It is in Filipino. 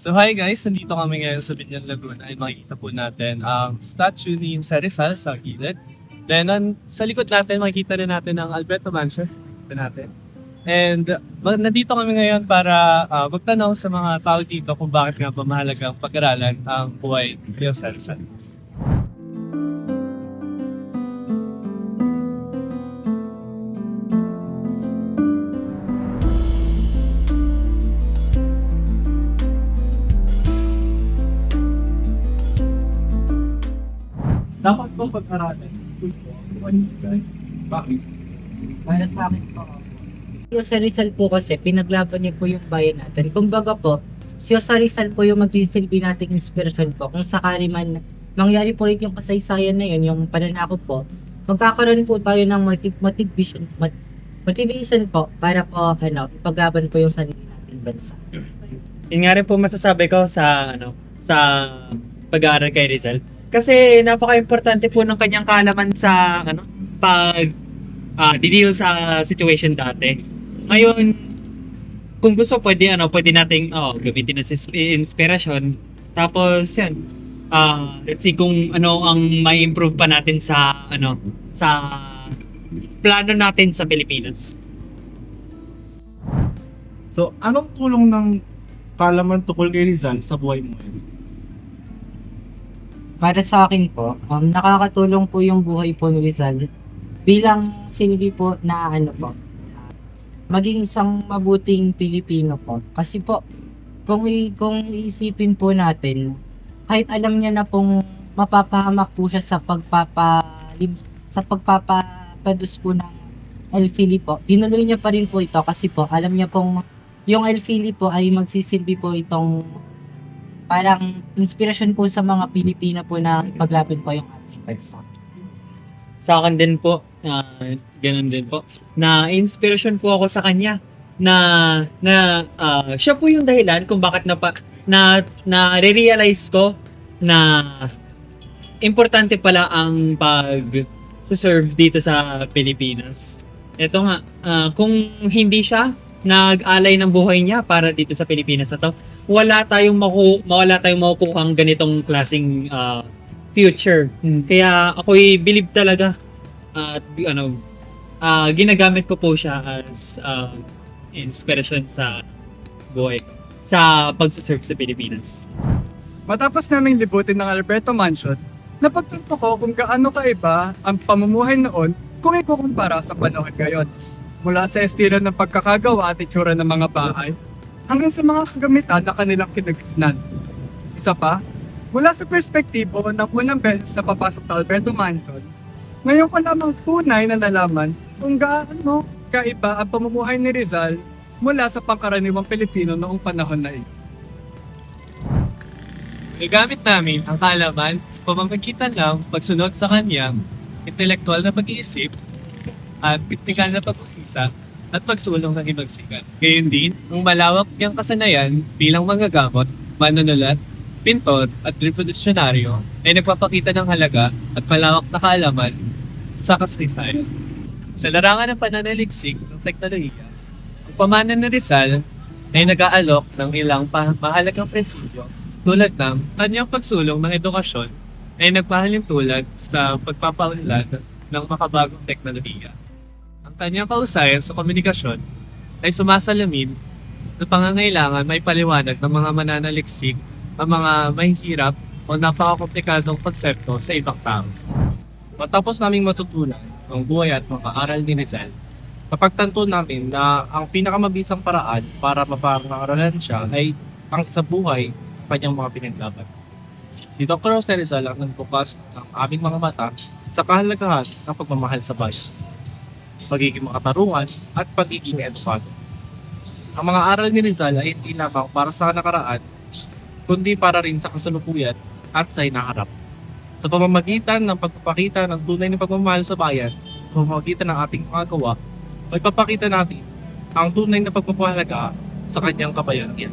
So hi guys, nandito kami ngayon sa Binyan, Laguna. Ay makikita po natin ang statue ni Jose Rizal sa gilid. Then sa likod natin, makikita rin natin ang Alberto Mansion. Ito natin. And nandito kami ngayon para magtanaw sa mga tao dito kung bakit nga ba mahalaga ang pag-aralan ang buhay ni Jose Rizal. Dapat po pag-aralan. Bakit? Para sa akin po, yung sa Rizal po kasi, pinaglaban niya po yung bayan natin. Kumbaga po, si Jose Rizal po yung magsisilbi nating inspirasyon po. Kung sakali man mangyari po rin yung kasaysayan na yun, yung pananakot po, magkakaroon po tayo ng motivation po para po, ipaglaban po yung sarili nating bansa. Yun nga rin po masasabi ko sa pag-aaral kay Rizal. Kasi napaka-importante po ng kanyang kaalaman sa deal sa situation dati. Ngayon, kung gusto pwede nating gamitin na inspirasyon. Tapos yan. Let's see kung ano ang may improve pa natin sa plano natin sa Pilipinas. So, anong tulong ng kaalaman tungkol kay Rizal sa buhay mo? Para sa akin po, nakakatulong po yung buhay po ni Rizal bilang silbi po na maging isang mabuting Pilipino po. Kasi po, kung iisipin po natin, kahit alam niya na pong mapapahamak po siya sa pagpapadus po ng El-Fili po, tinuloy niya pa rin po ito kasi po, alam niya pong yung El-Fili po ay magsisilbi po itong parang inspirasyon po sa mga Pilipina po na ipaglaban po yung ating bansa. Sa akin din po, ganun din po, na inspiration po ako sa kanya na siya po yung dahilan kung bakit na-realize ko na importante pala ang pag-serve dito sa Pilipinas. Ito nga, kung hindi siya nag-alay ng buhay niya para dito sa Pilipinas na to, wala tayong makukuhang ganitong klaseng future. Kaya ako'y believe talaga at ginagamit ko po siya as inspiration sa buhay sa pagsuserve sa Pilipinas. Matapos naming libutin ng Alberto Mansion, napagtanto ko kung gaano kaiba ang pamumuhay noon kung ikukumpara sa panahon ngayon. Mula sa estilo ng pagkakagawa at itsura ng mga bahay, hanggang sa mga kagamitan na kanilang kinagignan. Isa pa, mula sa perspektibo ng unang beses na papasok sa Alberto Mansion, ngayon ko lamang tunay na nalaman kung gaano kaiba ang pamumuhay ni Rizal mula sa pangkaraniwang Pilipino noong panahon na ito. Nagamit namin ang kaalaman sa pamamagitan ng pagsunod sa kanyang intelektual na pag-iisip at kritikal na pag-usisa at pagsulong ng ibang sikat. Gayun din, ang malawak niyang kasanayan bilang manggagamot, manunulat, pintor at revolusyonaryo ay nagpapakita ng halaga at malawak na kaalaman sa kasaysayan. Sa larangan ng pananaliksik ng teknolohiya, ang pamana ni Rizal ay nag-aalok ng ilang mahalagang prinsipyo tulad ng kanyang pagsulong ng edukasyon ay nagpahalin tulad sa pagpapaunlad ng makabagong teknolohiya. Ang kanyang kausayan sa komunikasyon ay sumasalamin na pangangailangan may paliwanag ng mga mananaliksik ang mga mahihirap o napakakomplikadong konsepto sa ibang tao. Matapos naming matutunan ang buhay at mga aral ni Rizal, napagtanto namin na ang pinakamabisang paraan para mapangaralan siya ay ang sa buhay ng kanyang mga pinaglaban. Si Dr. Jose Rizal ang nagbukas ng aming mga mata sa kahalagahan ng pagmamahal sa bayan, pagiging makatarungan at pagiging edukado. Ang mga aral ni Rizal ay hindi lamang para sa nakaraan, kundi para rin sa kasalukuyan at sa hinaharap. Sa pamamagitan ng pagpapakita ng tunay na pagmamahal sa bayan, sa pamamagitan ng ating mga gawa, ay papakita natin ang tunay na pagpapahalaga sa kanyang kabayanihan.